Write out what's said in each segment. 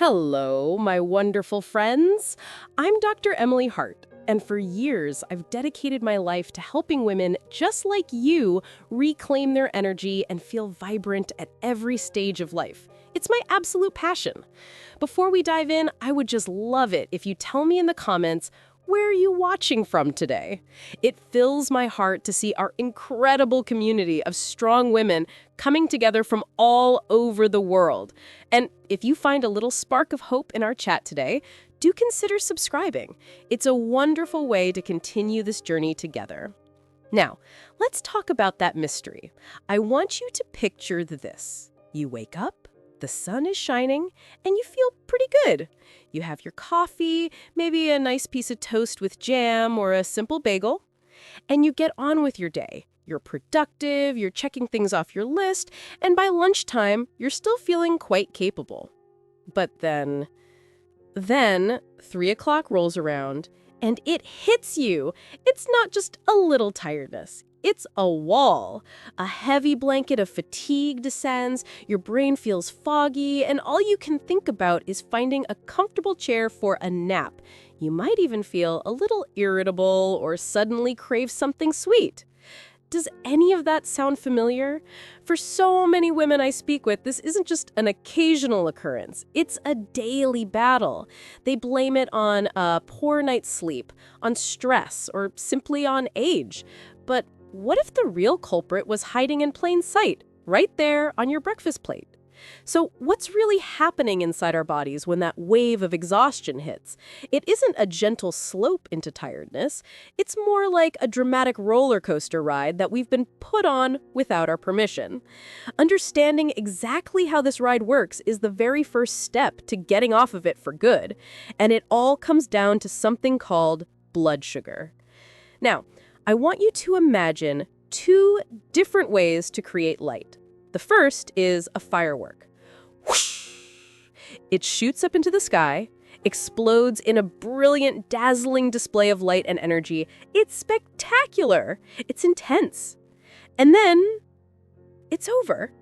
Hello, my wonderful friends. I'm Dr. Emily Hart, and for years I've dedicated my life to helping women just like you reclaim their energy and feel vibrant at every stage of life. It's my absolute passion. Before we dive in, I would just love it if you tell me in the comments, where are you watching from today? It fills my heart to see our incredible community of strong women coming together from all over the world. And if you find a little spark of hope in our chat today, do consider subscribing. It's a wonderful way to continue this journey together. Now, let's talk about that mystery. I want you to picture this. You wake up, the sun is shining, and you feel pretty good. You have your coffee, maybe a nice piece of toast with jam or a simple bagel, and you get on with your day. You're productive, you're checking things off your list, and by lunchtime, you're still feeling quite capable. But then 3 o'clock rolls around, and it hits you. It's not just a little tiredness. It's a wall. A heavy blanket of fatigue descends, your brain feels foggy, and all you can think about is finding a comfortable chair for a nap. You might even feel a little irritable or suddenly crave something sweet. Does any of that sound familiar? For so many women I speak with, this isn't just an occasional occurrence. It's a daily battle. They blame it on a poor night's sleep, on stress, or simply on age. But what if the real culprit was hiding in plain sight, right there on your breakfast plate? So what's really happening inside our bodies when that wave of exhaustion hits? It isn't a gentle slope into tiredness. It's more like a dramatic roller coaster ride that we've been put on without our permission. Understanding exactly how this ride works is the very first step to getting off of it for good. And it all comes down to something called blood sugar. Now, I want you to imagine two different ways to create light. The first is a firework. Whoosh! It shoots up into the sky, explodes in a brilliant, dazzling display of light and energy. It's spectacular. It's intense. And then it's over.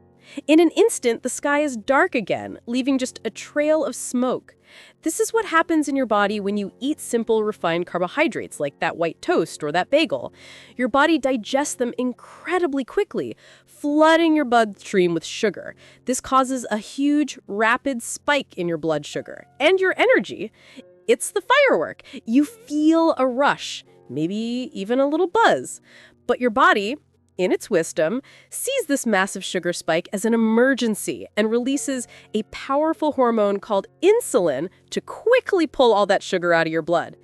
In an instant, the sky is dark again, leaving just a trail of smoke. This is what happens in your body when you eat simple, refined carbohydrates like that white toast or that bagel. Your body digests them incredibly quickly, flooding your bloodstream with sugar. This causes a huge, rapid spike in your blood sugar and your energy. It's the firework. You feel a rush, maybe even a little buzz. But your body, in its wisdom, sees this massive sugar spike as an emergency and releases a powerful hormone called insulin to quickly pull all that sugar out of your blood.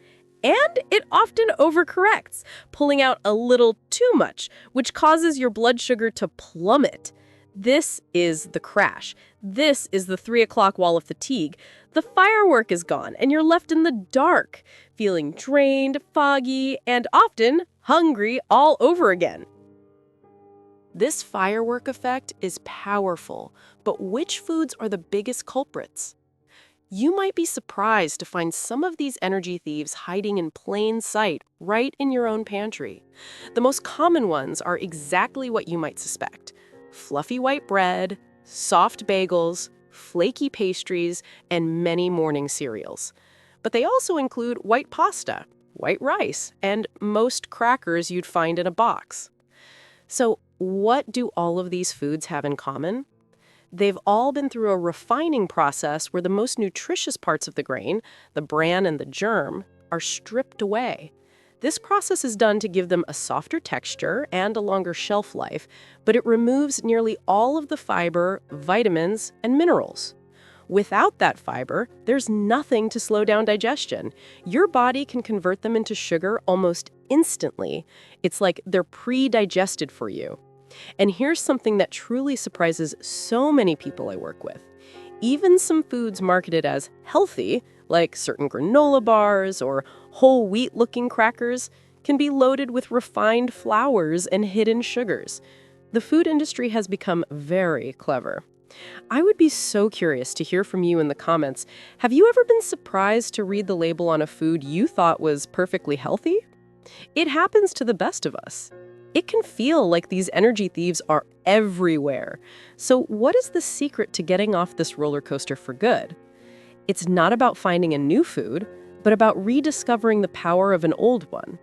And it often overcorrects, pulling out a little too much, which causes your blood sugar to plummet. This is the crash. This is the 3 o'clock wall of fatigue. The firework is gone, and you're left in the dark, feeling drained, foggy, and often hungry all over again. This firework effect is powerful, but which foods are the biggest culprits? You might be surprised to find some of these energy thieves hiding in plain sight right in your own pantry. The most common ones are exactly what you might suspect: fluffy white bread, soft bagels, flaky pastries, and many morning cereals. But they also include white pasta, white rice, and most crackers you'd find in a box. So, what do all of these foods have in common? They've all been through a refining process where the most nutritious parts of the grain, the bran and the germ, are stripped away. This process is done to give them a softer texture and a longer shelf life, but it removes nearly all of the fiber, vitamins, and minerals. Without that fiber, there's nothing to slow down digestion. Your body can convert them into sugar almost instantly. It's like they're pre-digested for you. And here's something that truly surprises so many people I work with. Even some foods marketed as healthy, like certain granola bars or whole wheat-looking crackers, can be loaded with refined flours and hidden sugars. The food industry has become very clever. I would be so curious to hear from you in the comments. Have you ever been surprised to read the label on a food you thought was perfectly healthy? It happens to the best of us. It can feel like these energy thieves are everywhere. So what is the secret to getting off this roller coaster for good? It's not about finding a new food, but about rediscovering the power of an old one.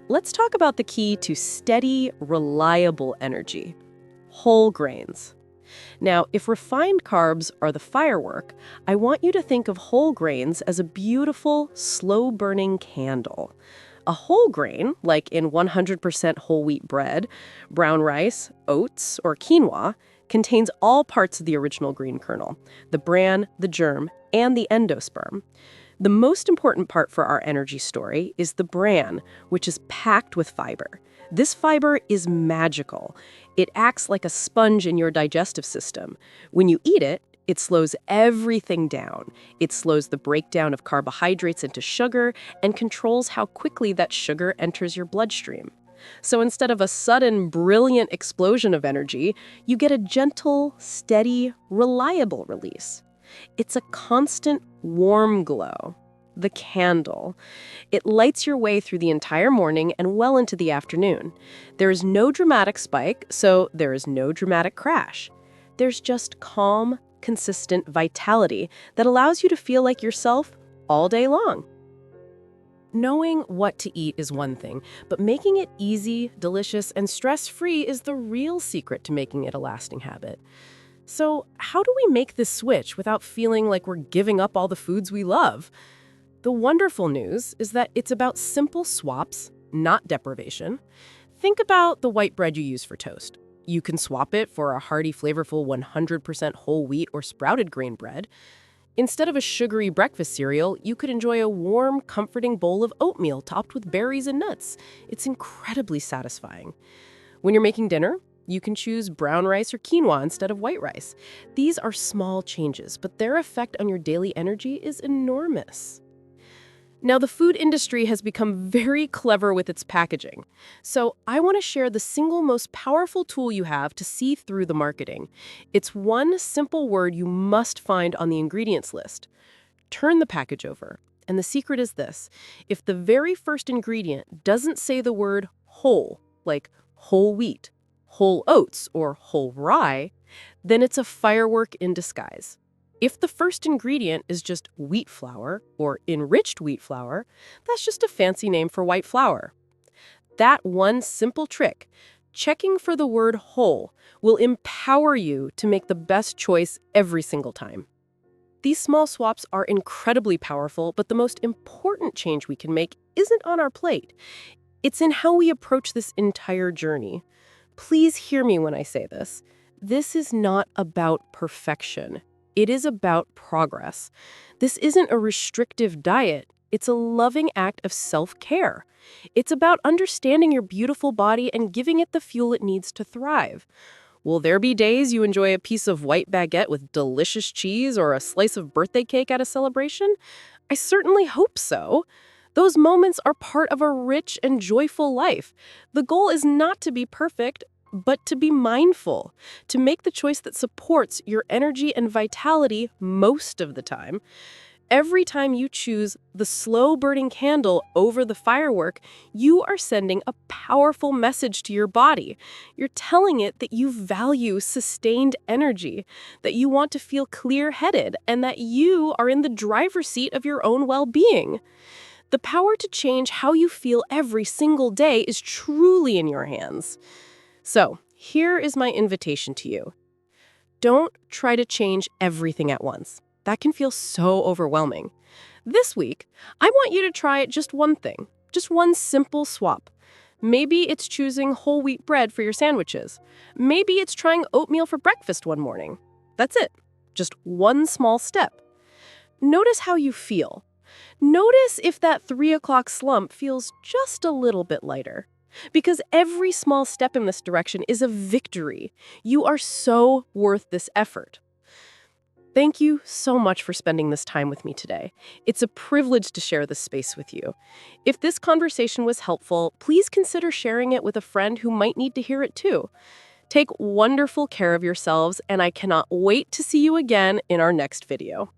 Let's talk about the key to steady, reliable energy: whole grains. Now, if refined carbs are the firework, I want you to think of whole grains as a beautiful, slow-burning candle. A whole grain, like in 100% whole wheat bread, brown rice, oats, or quinoa, contains all parts of the original green kernel: the bran, the germ, and the endosperm. The most important part for our energy story is the bran, which is packed with fiber. This fiber is magical. It acts like a sponge in your digestive system. When you eat it, it slows everything down. It slows the breakdown of carbohydrates into sugar and controls how quickly that sugar enters your bloodstream. So instead of a sudden, brilliant explosion of energy, you get a gentle, steady, reliable release. It's a constant, warm glow. The candle. It lights your way through the entire morning and well into the afternoon. There is no dramatic spike, so there is no dramatic crash. There's just calm, consistent vitality that allows you to feel like yourself all day long. Knowing what to eat is one thing, but making it easy, delicious, and stress-free is the real secret to making it a lasting habit. So, how do we make this switch without feeling like we're giving up all the foods we love? The wonderful news is that it's about simple swaps, not deprivation. Think about the white bread you use for toast. You can swap it for a hearty, flavorful 100% whole wheat or sprouted grain bread. Instead of a sugary breakfast cereal, you could enjoy a warm, comforting bowl of oatmeal topped with berries and nuts. It's incredibly satisfying. When you're making dinner, you can choose brown rice or quinoa instead of white rice. These are small changes, but their effect on your daily energy is enormous. Now, the food industry has become very clever with its packaging. So I want to share the single most powerful tool you have to see through the marketing. It's one simple word you must find on the ingredients list. Turn the package over. And the secret is this: if the very first ingredient doesn't say the word whole, like whole wheat, whole oats, or whole rye, then it's a firework in disguise. If the first ingredient is just wheat flour or enriched wheat flour, that's just a fancy name for white flour. That one simple trick, checking for the word whole, will empower you to make the best choice every single time. These small swaps are incredibly powerful, but the most important change we can make isn't on our plate. It's in how we approach this entire journey. Please hear me when I say this. This is not about perfection. It is about progress. This isn't a restrictive diet. It's a loving act of self-care. It's about understanding your beautiful body and giving it the fuel it needs to thrive. Will there be days you enjoy a piece of white baguette with delicious cheese or a slice of birthday cake at a celebration? I certainly hope so. Those moments are part of a rich and joyful life. The goal is not to be perfect, but to be mindful, to make the choice that supports your energy and vitality most of the time. Every time you choose the slow-burning candle over the firework, you are sending a powerful message to your body. You're telling it that you value sustained energy, that you want to feel clear-headed, and that you are in the driver's seat of your own well-being. The power to change how you feel every single day is truly in your hands. So, here is my invitation to you. Don't try to change everything at once. That can feel so overwhelming. This week, I want you to try just one thing, just one simple swap. Maybe it's choosing whole wheat bread for your sandwiches. Maybe it's trying oatmeal for breakfast one morning. That's it. Just one small step. Notice how you feel. Notice if that 3 o'clock slump feels just a little bit lighter. Because every small step in this direction is a victory. You are so worth this effort. Thank you so much for spending this time with me today. It's a privilege to share this space with you. If this conversation was helpful, please consider sharing it with a friend who might need to hear it too. Take wonderful care of yourselves, and I cannot wait to see you again in our next video.